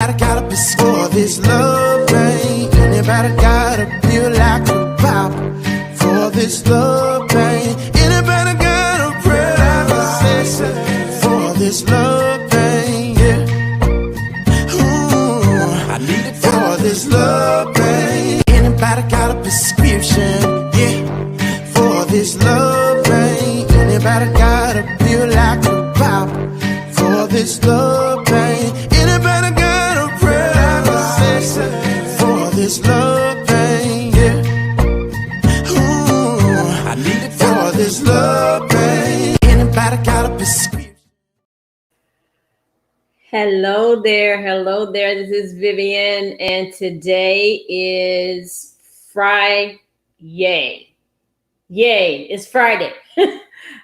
I gotta be for this love pain. Anybody gotta feel like a pop for this love pain. Anybody gotta pray like a sister for this love pain. Yeah. Ooh, I need it for this love pain. Anybody got a prescription? Yeah. For this love pain. Anybody gotta feel like a pop for this love pain. Anybody got a prayer for this love pain, yeah. Ooh, I need it for this love pain. Anybody got a prescription? Hello there. This is Vivian, and today is Friday. Yay, it's Friday.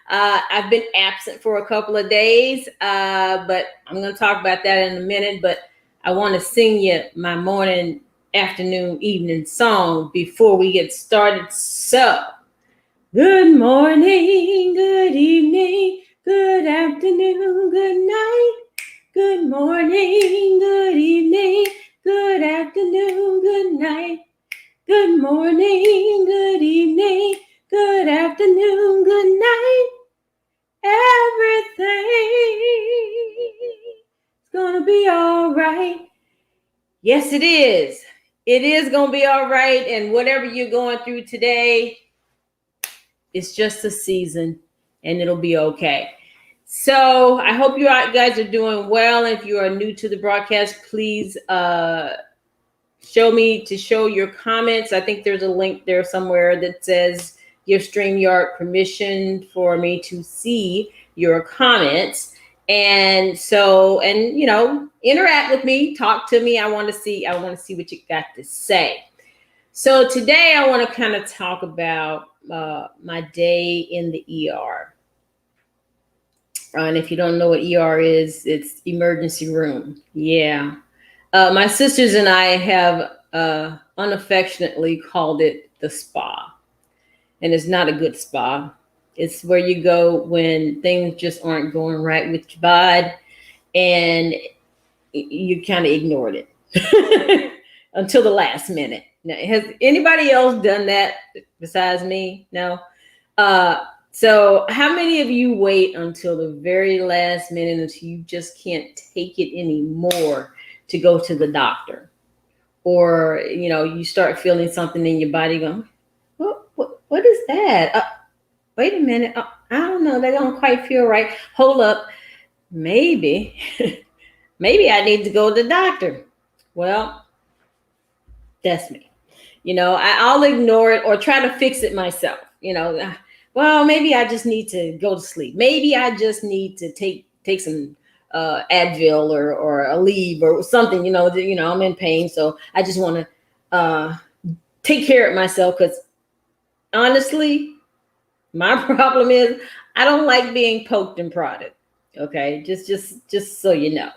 I've been absent for a couple of days, but I'm going to talk about that in a minute. But I want to sing you my morning, afternoon, evening song before we get started. So, good morning, good evening, good afternoon, good night. Good morning, good evening, good afternoon, good night. Good morning, good evening, good afternoon, good night. Everything's gonna be all right. Yes, it is. It is gonna be all right. And whatever you're going through today, it's just a season and it'll be okay. So I hope you guys are doing well. If you are new to the broadcast, please show your comments. I think there's a link there somewhere that says give StreamYard permission for me to see your comments. And so, interact with me, talk to me. I want to see what you got to say. So today I want to kind of talk about my day in the ER. And if you don't know what ER is, it's emergency room. Yeah. My sisters and I have unaffectionately called it the spa. And it's not a good spa. It's where you go when things just aren't going right with your body and you kind of ignored it until the last minute. Now, has anybody else done that besides me? No. So how many of you wait until the very last minute until you just can't take it anymore to go to the doctor? Or, you start feeling something in your body going, what is that? Wait a minute. I don't know. They don't quite feel right. Hold up. Maybe I need to go to the doctor. Well, that's me. I'll ignore it or try to fix it myself. Well, maybe I just need to go to sleep. Maybe I just need to take some Advil or a leave or something. I'm in pain, so I just want to take care of myself. Because honestly, my problem is I don't like being poked and prodded. Okay, just so you know,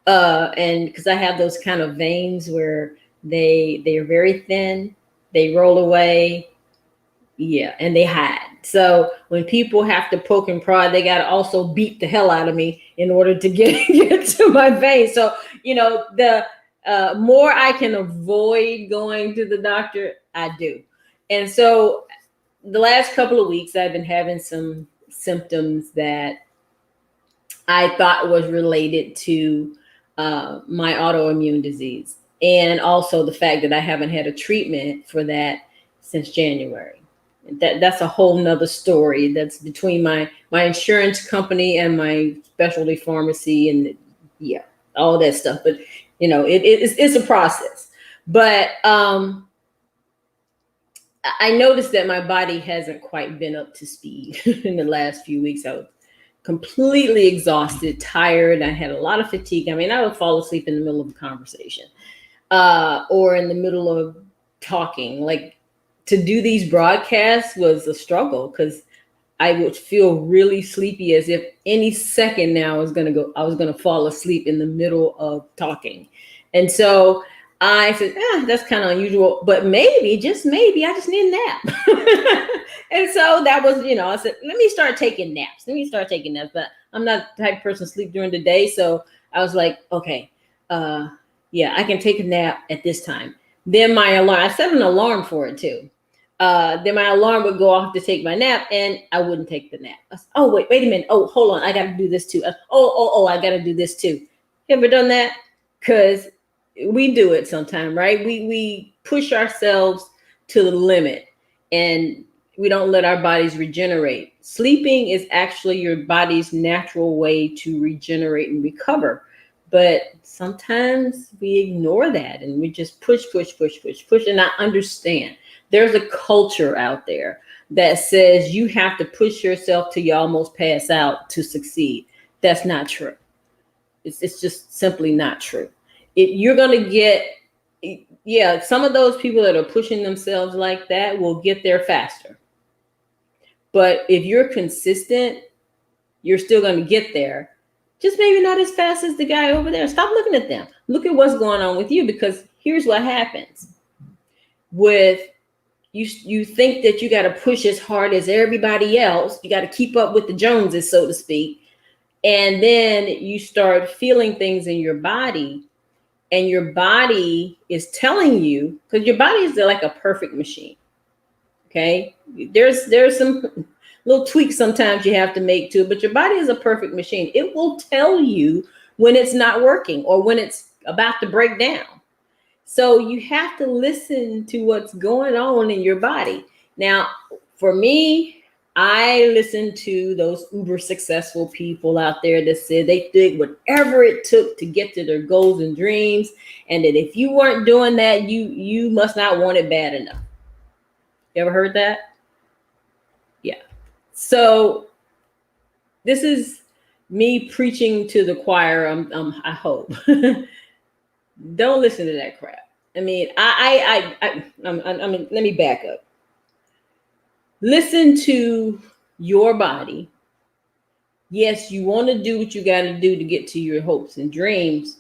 and because I have those kind of veins where they are very thin, they roll away. Yeah, and they hide. So when people have to poke and prod, they got to also beat the hell out of me in order to get to my veins. So, the more I can avoid going to the doctor, I do. And so the last couple of weeks, I've been having some symptoms that I thought was related to my autoimmune disease. And also the fact that I haven't had a treatment for that since January. That's a whole nother story. That's between my insurance company and my specialty pharmacy and all that stuff. But it's a process. But I noticed that my body hasn't quite been up to speed in the last few weeks. I was completely exhausted, tired. I had a lot of fatigue. I mean, I would fall asleep in the middle of a conversation or in the middle of talking. Like, to do these broadcasts was a struggle because I would feel really sleepy, as if any second now I was going to fall asleep in the middle of talking. And so I said, that's kind of unusual, but maybe, just maybe, I just need a nap. And so that was, I said, let me start taking naps. But I'm not the type of person to sleep during the day. So I was like, okay, Yeah, I can take a nap at this time. Then my alarm, I set an alarm for it too. Then my alarm would go off to take my nap, and I wouldn't take the nap. Oh, wait a minute. Oh, hold on. I got to do this too. I got to do this too. You ever done that? Because we do it sometime, right? We push ourselves to the limit, and we don't let our bodies regenerate. Sleeping is actually your body's natural way to regenerate and recover. But sometimes we ignore that and we just push. And I understand there's a culture out there that says you have to push yourself till you almost pass out to succeed. That's not true. It's just simply not true. You're going to get, yeah, some of those people that are pushing themselves like that will get there faster. But if you're consistent, you're still going to get there. Just maybe not as fast as the guy over there. Stop looking at them. Look at what's going on with you, because here's what happens. With you think that you got to push as hard as everybody else. You got to keep up with the Joneses, so to speak. And then you start feeling things in your body, and your body is telling you, because your body is like a perfect machine. Okay. There's some little tweaks sometimes you have to make to it, but your body is a perfect machine. It will tell you when it's not working or when it's about to break down. So you have to listen to what's going on in your body. Now, for me, I listen to those uber successful people out there that said they did whatever it took to get to their goals and dreams, and that if you weren't doing that, you must not want it bad enough. You ever heard that? Yeah. So this is me preaching to the choir. I hope. Don't listen to that crap. I mean, I mean, let me back up. Listen to your body. Yes, you want to do what you got to do to get to your hopes and dreams,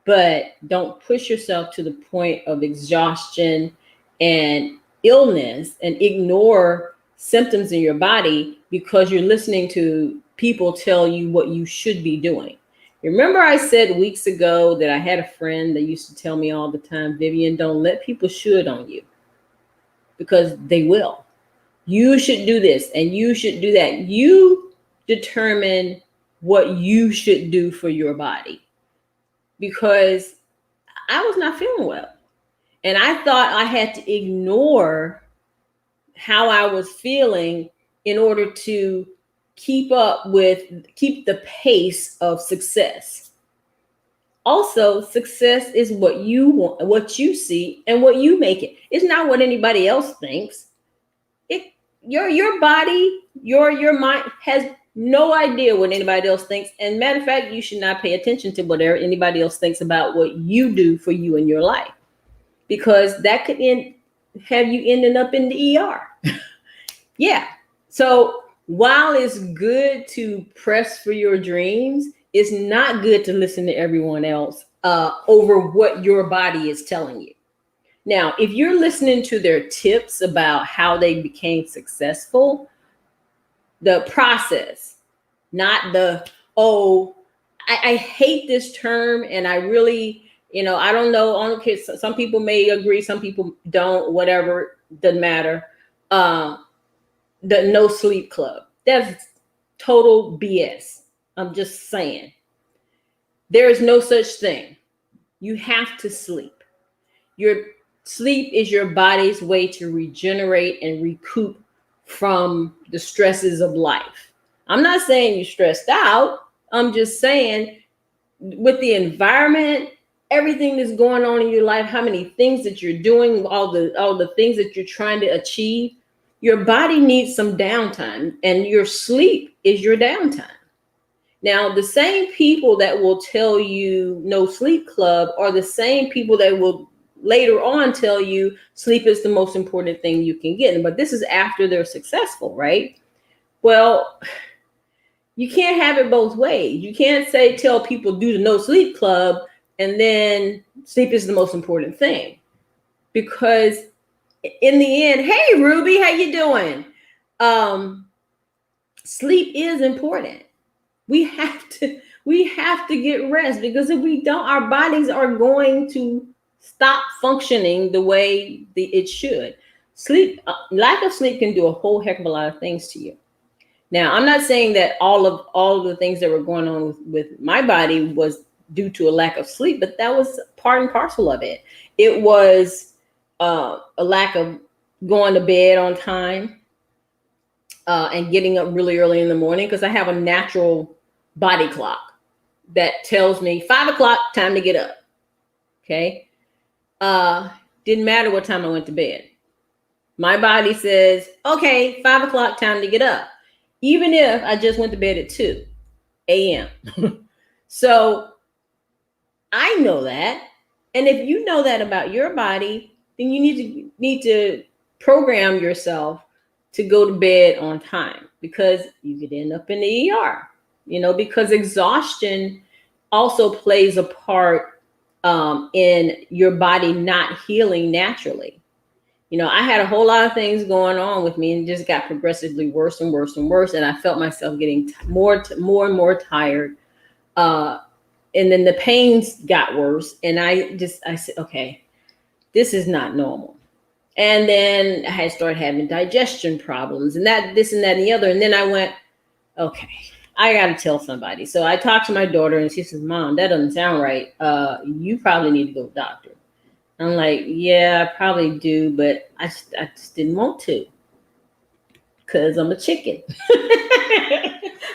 but don't push yourself to the point of exhaustion and illness and ignore symptoms in your body because you're listening to people tell you what you should be doing. Remember I said weeks ago that I had a friend that used to tell me all the time, Vivian, don't let people should on you, because they will. You should do this and you should do that. You determine what you should do for your body, because I was not feeling well. And I thought I had to ignore how I was feeling in order to keep the pace of success. Also, success is what you want, what you see, and what you make it. It's not what anybody else thinks. Your body, your mind has no idea what anybody else thinks. And matter of fact, you should not pay attention to whatever anybody else thinks about what you do for you in your life, because that could have you ending up in the ER. Yeah. So while it's good to press for your dreams, it's not good to listen to everyone else over what your body is telling you. Now, if you're listening to their tips about how they became successful, the process, not the, I hate this term, and I really, I don't know. I don't care. Some people may agree, some people don't, whatever, doesn't matter. The no sleep club. That's total BS. I'm just saying. There is no such thing. You have to sleep. Your sleep is your body's way to regenerate and recoup from the stresses of life. I'm not saying you're stressed out. I'm just saying, with the environment, everything that's going on in your life, how many things that you're doing, all the things that you're trying to achieve, your body needs some downtime, and your sleep is your downtime. Now, the same people that will tell you no sleep club are the same people that will later on tell you sleep is the most important thing you can get. But this is after they're successful, right? Well, you can't have it both ways. You can't tell people do the no sleep club and then sleep is the most important thing, because in the end, hey Ruby, how you doing? Sleep is important. We have We have to get rest, because if we don't, our bodies are going to stop functioning the way it should. Sleep, lack of sleep can do a whole heck of a lot of things to you. Now, I'm not saying that all of the things that were going on with my body was due to a lack of sleep, but that was part and parcel of it. It was a lack of going to bed on time, and getting up really early in the morning, because I have a natural body clock that tells me 5 o'clock, time to get up. Okay. Didn't matter what time I went to bed. My body says, okay, 5 o'clock, time to get up, even if I just went to bed at 2 a.m. So I know that. And if you know that about your body, then you need to program yourself to go to bed on time, because you could end up in the ER, because exhaustion also plays a part in your body not healing naturally. I had a whole lot of things going on with me, and just got progressively worse and worse and worse. And I felt myself getting more and more tired. And then the pains got worse. And I said, okay, this is not normal. And then I had started having digestion problems, and this and that and the other. And then I went, okay, I got to tell somebody. So I talked to my daughter, and she says, Mom, that doesn't sound right. You probably need to go to the doctor. I'm like, yeah, I probably do, but I just didn't want to, because I'm a chicken.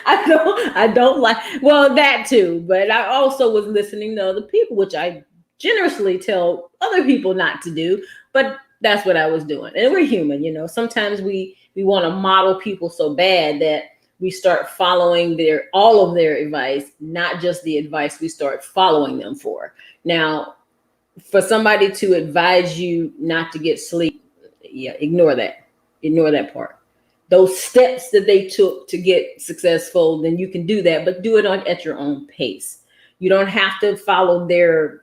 I don't like, well, that too, but I also was listening to other people, which I generously tell other people not to do, but that's what I was doing. And we're human, sometimes we want to model people so bad that we start following all of their advice, not just the advice we start following them for. Now, for somebody to advise you not to get sleep, yeah, ignore that part. Those steps that they took to get successful, then you can do that, but do it at your own pace. You don't have to follow their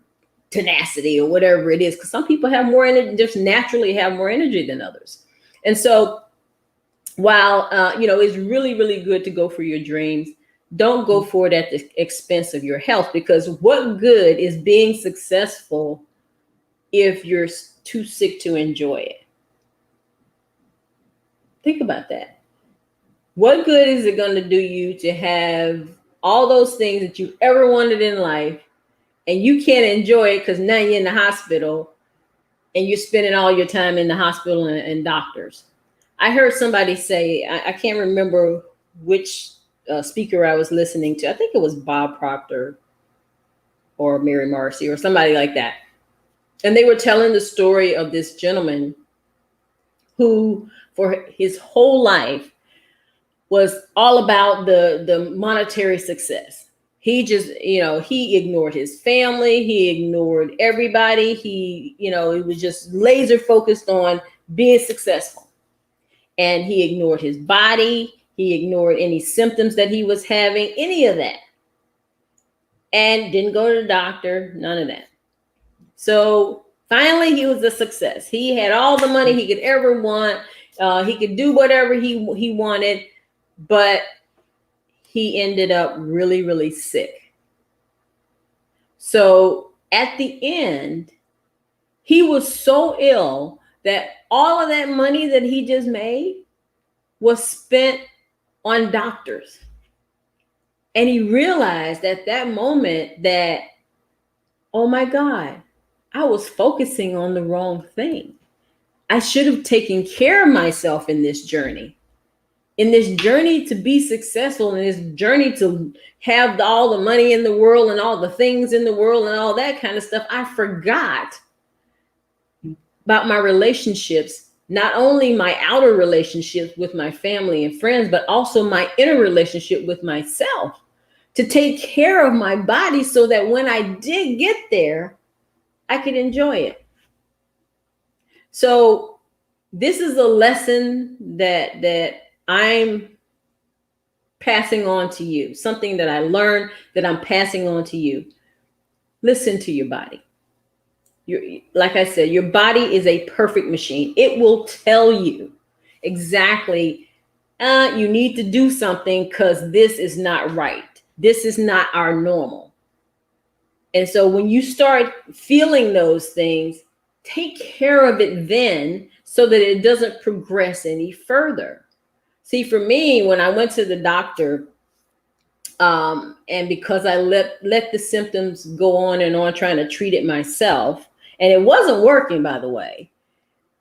tenacity or whatever it is, because some people have more energy, just naturally have more energy than others. And so while it's really, really good to go for your dreams, don't go for it at the expense of your health, because what good is being successful if you're too sick to enjoy it? Think about that. What good is it going to do you to have all those things that you ever wanted in life, and you can't enjoy it because now you're in the hospital and you're spending all your time in the hospital and doctors? I heard somebody say, I can't remember which speaker I was listening to. I think it was Bob Proctor or Mary Marcy or somebody like that. And they were telling the story of this gentleman who, for his whole life, was all about the monetary success. He just, he ignored his family. He ignored everybody. He was just laser focused on being successful. And he ignored his body. He ignored any symptoms that he was having, any of that. And didn't go to the doctor, none of that. So finally, he was a success. He had all the money he could ever want. He could do whatever he wanted, but he ended up really, really sick. So at the end, he was so ill that all of that money that he just made was spent on doctors. And he realized at that moment that, oh my God, I was focusing on the wrong thing. I should have taken care of myself in this journey. In this journey to be successful, in this journey to have all the money in the world and all the things in the world and all that kind of stuff, I forgot about my relationships, not only my outer relationships with my family and friends, but also my inner relationship with myself, to take care of my body so that when I did get there, I could enjoy it. So this is a lesson that I'm passing on to you, something that I learned that I'm passing on to you. Listen to your body. Like I said, your body is a perfect machine. It will tell you exactly, you need to do something because this is not right. This is not our normal. And so when you start feeling those things, take care of it then so that it doesn't progress any further. See, for me, when I went to the doctor, and because I let the symptoms go on and on trying to treat it myself, and it wasn't working, by the way.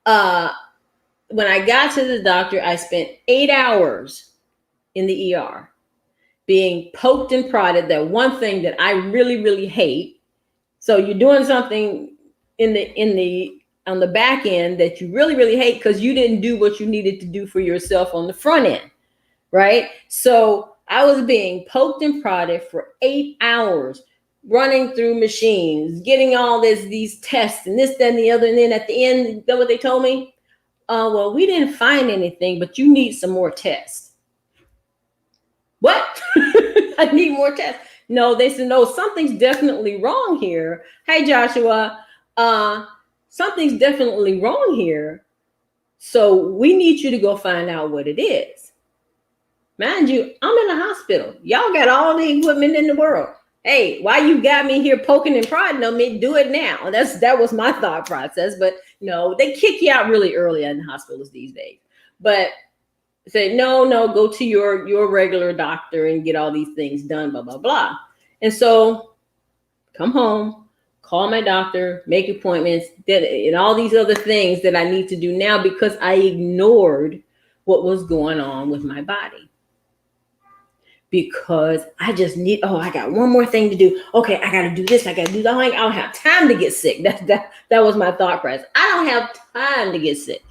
When I got to the doctor, I spent 8 hours in the ER being poked and prodded. That one thing that I really, really hate. So you're doing something on the back end that you really, really hate because you didn't do what you needed to do for yourself on the front end, right? So I was being poked and prodded for 8 hours, running through machines, getting all these tests and this, that, and the other. And then at the end, you know what they told me? Well, we didn't find anything, but you need some more tests. What? I need more tests. No, they said, no, something's definitely wrong here. Hey, Joshua, something's definitely wrong here. So we need you to go find out what it is. Mind you, I'm in the hospital. Y'all got all the equipment in the world. Hey, why you got me here poking and prodding on me? Do it now. That was my thought process. But no, they kick you out really early in hospitals these days. But say, no, go to your regular doctor and get all these things done, blah, blah, blah. And so come home, call my doctor, make appointments, and all these other things that I need to do now because I ignored what was going on with my body. Because I just need, I got one more thing to do. Okay, I got to do this. I got to do that. I don't have time to get sick. That was my thought process. I don't have time to get sick.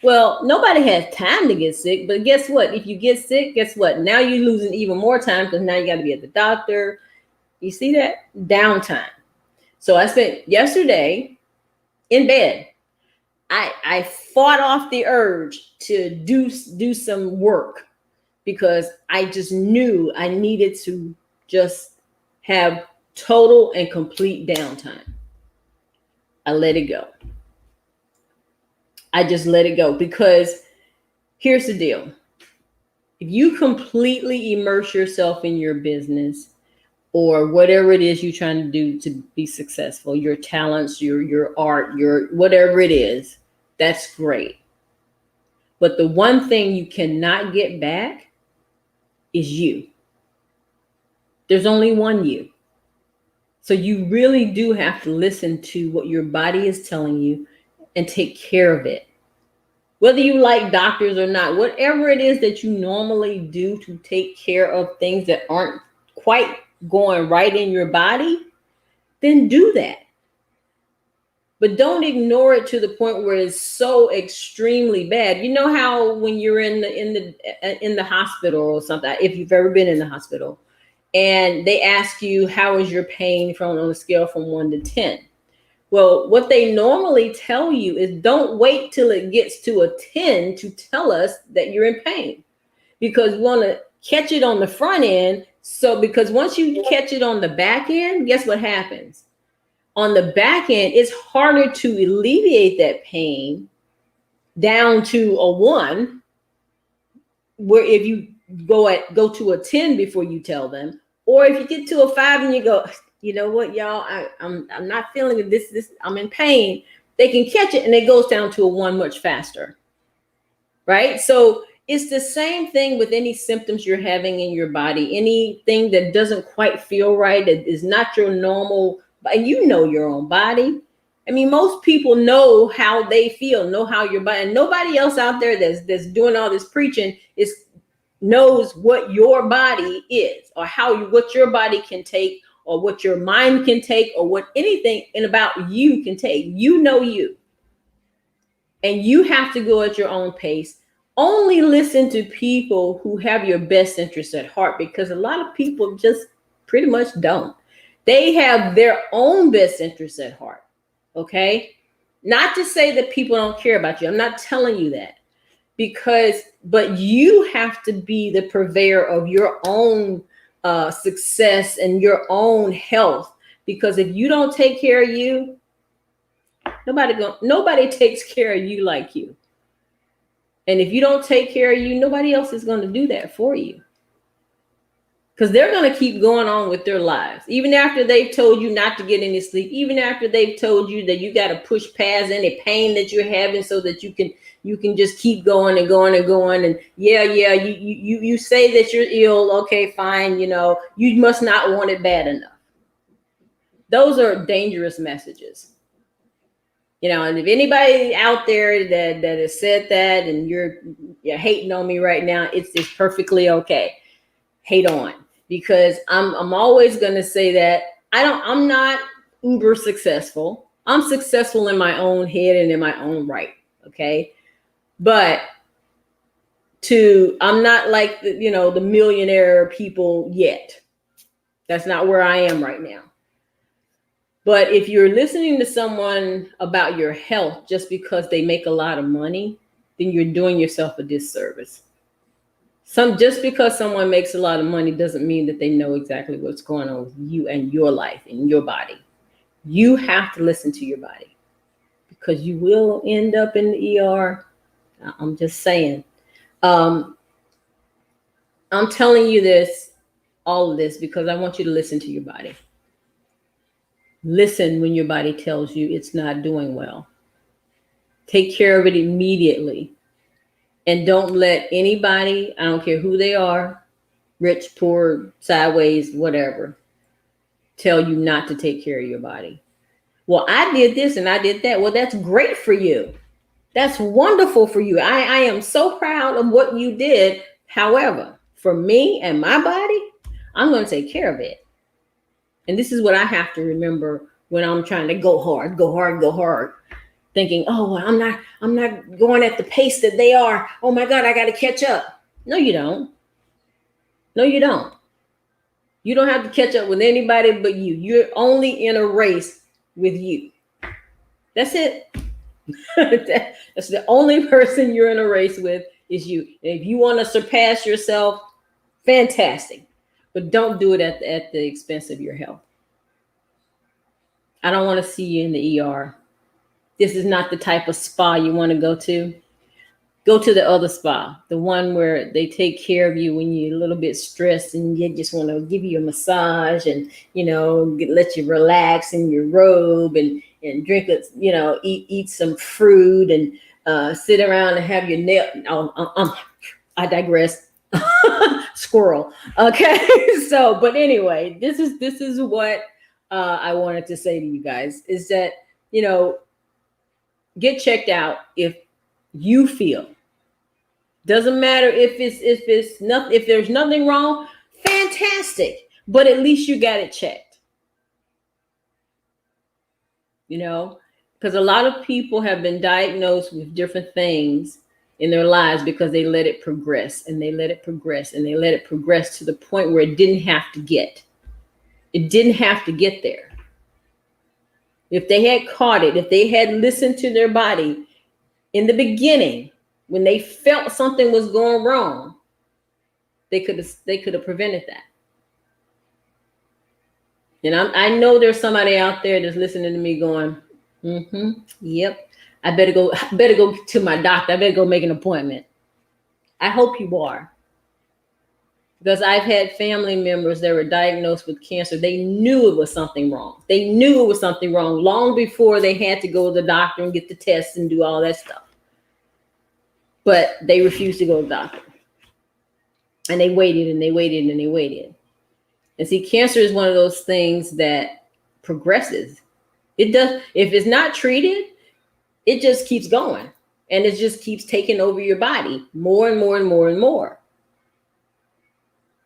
Well, nobody has time to get sick, but guess what? If you get sick, guess what? Now you're losing even more time because now you got to be at the doctor. You see that? Downtime. So I spent yesterday in bed. I fought off the urge to do some work because I just knew I needed to just have total and complete downtime. I let it go. I just let it go because here's the deal. If you completely immerse yourself in your business or whatever it is you're trying to do to be successful, your talents, your art, your whatever it is, that's great. But the one thing you cannot get back is you. There's only one you. So you really do have to listen to what your body is telling you and take care of it. Whether you like doctors or not, whatever it is that you normally do to take care of things that aren't quite going right in your body, then do that. But don't ignore it to the point where it's so extremely bad. You know how when you're in the hospital or something, if you've ever been in the hospital, and they ask you how is your pain on a scale from 1 to 10. Well, what they normally tell you is don't wait till it gets to a 10 to tell us that you're in pain, because we want to catch it on the front end. So because once you catch it on the back end, guess what happens? On the back end, it's harder to alleviate that pain down to a 1, where if you go to a 10 before you tell them, or if you get to a 5 and you go, you know what, y'all, I'm not feeling it. This I'm in pain. They can catch it and it goes down to a 1 much faster, right? So it's the same thing with any symptoms you're having in your body, anything that doesn't quite feel right, that is not your normal. And you know your own body. I mean, most people know how they feel, know how your body, and nobody else out there that's doing all this preaching knows what your body is, or what your body can take, or what your mind can take, or what anything about you can take. You know you. And you have to go at your own pace. Only listen to people who have your best interests at heart, because a lot of people just pretty much don't. They have their own best interests at heart. Okay? Not to say that people don't care about you. I'm not telling you that. But you have to be the purveyor of your own success and your own health. Because if you don't take care of you, nobody takes care of you like you. And if you don't take care of you, nobody else is going to do that for you. because they're going to keep going on with their lives. Even after they've told you not to get any sleep, even after they've told you that you got to push past any pain that you're having so that you can just keep going and going and going. And you say that you're ill. Okay, fine. You must not want it bad enough. Those are dangerous messages. And if anybody out there that has said that and you're hating on me right now, it's perfectly okay. Hate on. Because I'm always going to say that I'm not uber successful. I'm successful in my own head and in my own right. Okay. But I'm not like the millionaire people yet. That's not where I am right now. But if you're listening to someone about your health just because they make a lot of money, then you're doing yourself a disservice. Just because someone makes a lot of money doesn't mean that they know exactly what's going on with you and your life and your body. You have to listen to your body because you will end up in the ER. I'm just saying. I'm telling you all of this because I want you to listen to your body. Listen when your body tells you it's not doing well. Take care of it immediately. And don't let anybody, I don't care who they are, rich, poor, sideways, whatever, tell you not to take care of your body. Well, I did this and I did that. Well, that's great for you. That's wonderful for you. I am so proud of what you did. However, for me and my body, I'm going to take care of it. And this is what I have to remember when I'm trying to go hard, thinking, oh, well, I'm not going at the pace that they are. Oh my God, I got to catch up. No, you don't. No, you don't. You don't have to catch up with anybody but you. You're only in a race with you. That's it. That's the only person you're in a race with is you. And if you want to surpass yourself, fantastic. But don't do it at the expense of your health. I don't want to see you in the ER. This is not the type of spa you want to go to. Go to the other spa, the one where they take care of you when you're a little bit stressed and you just want to give you a massage and, let you relax in your robe and drink it, eat some fruit and sit around and have your nail. I digress. Squirrel. Okay. But anyway, this is what I wanted to say to you guys is that, get checked out if you feel. Doesn't matter if there's nothing wrong, fantastic. But at least you got it checked. Because a lot of people have been diagnosed with different things in their lives because they let it progress and they let it progress and they let it progress to the point where it didn't have to get. It didn't have to get there. If they had caught it, if they had listened to their body in the beginning, when they felt something was going wrong, they could have prevented that. And I know there's somebody out there that's listening to me going, yep, I better go to my doctor. I better go make an appointment. I hope you are. Because I've had family members that were diagnosed with cancer. They knew it was something wrong. They knew it was something wrong long before they had to go to the doctor and get the tests and do all that stuff. But they refused to go to the doctor. And they waited and they waited and they waited. And see, cancer is one of those things that progresses. It does. If it's not treated, it just keeps going. And it just keeps taking over your body more and more and more and more.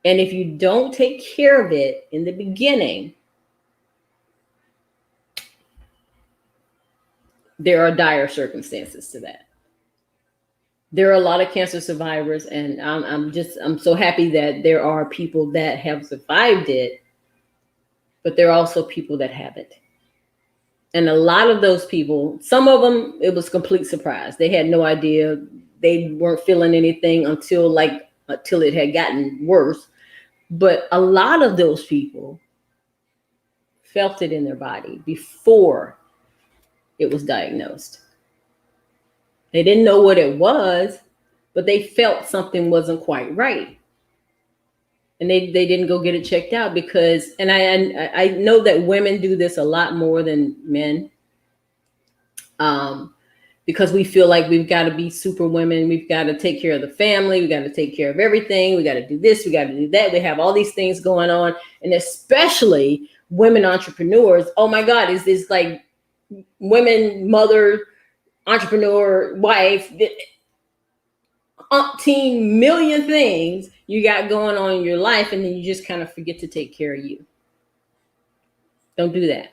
And if you don't take care of it in the beginning, there are dire circumstances to that. There are a lot of cancer survivors, and I'm so happy that there are people that have survived it, but there are also people that haven't. And a lot of those people, some of them, it was complete surprise. They had no idea. They weren't feeling anything until it had gotten worse. But a lot of those people felt it in their body before it was diagnosed. They didn't know what it was, but they felt something wasn't quite right. and they didn't go get it checked out because, and I know that women do this a lot more than men, because we feel like we've got to be super women. We've got to take care of the family. We got to take care of everything. We got to do this. We got to do that. We have all these things going on. And especially women entrepreneurs. Oh my God, is this like women, mother, entrepreneur, wife, umpteen million things you got going on in your life. And then you just kind of forget to take care of you. Don't do that.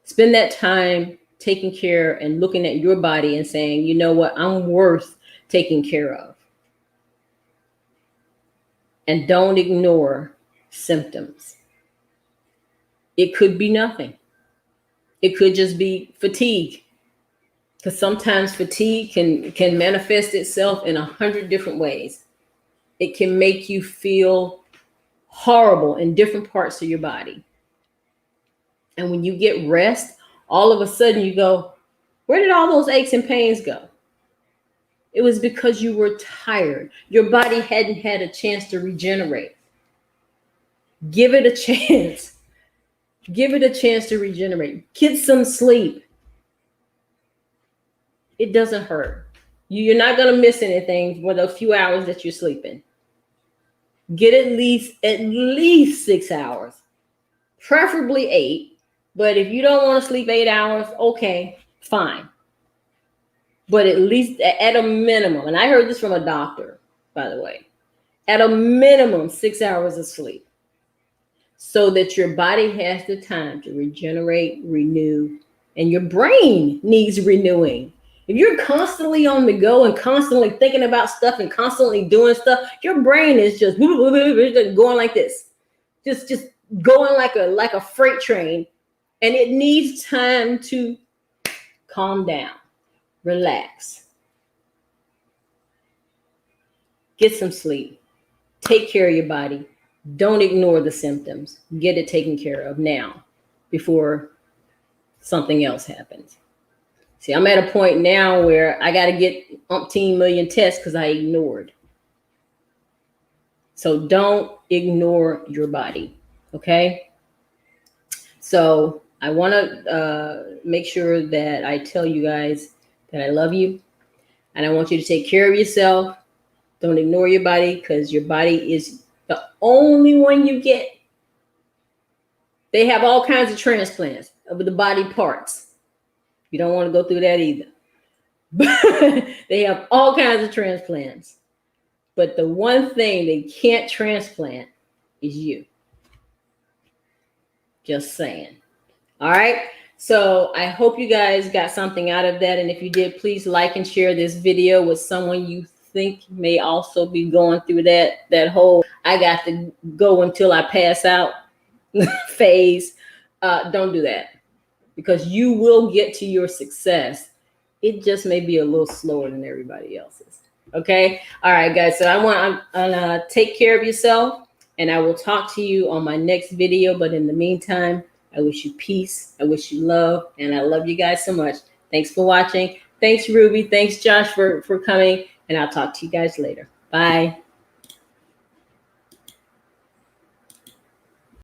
Spend that time taking care and looking at your body and saying, you know what, I'm worth taking care of. And don't ignore symptoms. It could be nothing. It could just be fatigue. Because sometimes fatigue can manifest itself in 100 different ways. It can make you feel horrible in different parts of your body. And when you get rest, all of a sudden you go, where did all those aches and pains go? It was because you were tired. Your body hadn't had a chance to regenerate. Give it a chance. Give it a chance to regenerate. Get some sleep. It doesn't hurt. You're not going to miss anything for those few hours that you're sleeping. Get at least 6 hours, preferably 8. But if you don't want to sleep 8 hours, okay, fine. But at least at a minimum, and I heard this from a doctor, by the way, at a minimum 6 hours of sleep, so that your body has the time to regenerate, renew, and your brain needs renewing. If you're constantly on the go and constantly thinking about stuff and constantly doing stuff, your brain is just going like this, just going like a freight train, and it needs time to calm down, relax, get some sleep, take care of your body. Don't ignore the symptoms. Get it taken care of now before something else happens. See, I'm at a point now where I got to get umpteen million tests because I ignored. So don't ignore your body, okay? So I want to make sure that I tell you guys that I love you, and I want you to take care of yourself. Don't ignore your body, because your body is the only one you get. They have all kinds of transplants of the body parts. You don't want to go through that either. They have all kinds of transplants. But the one thing they can't transplant is you. Just saying. All right. So I hope you guys got something out of that. And if you did, please like and share this video with someone you think may also be going through that whole I got to go until I pass out phase. Don't do that, because you will get to your success. It just may be a little slower than everybody else's. Okay. All right, guys. So I want to take care of yourself, and I will talk to you on my next video. But in the meantime, I wish you peace. I wish you love, and I love you guys so much. Thanks for watching. Thanks, Ruby. Thanks, Josh, for coming. And I'll talk to you guys later. Bye.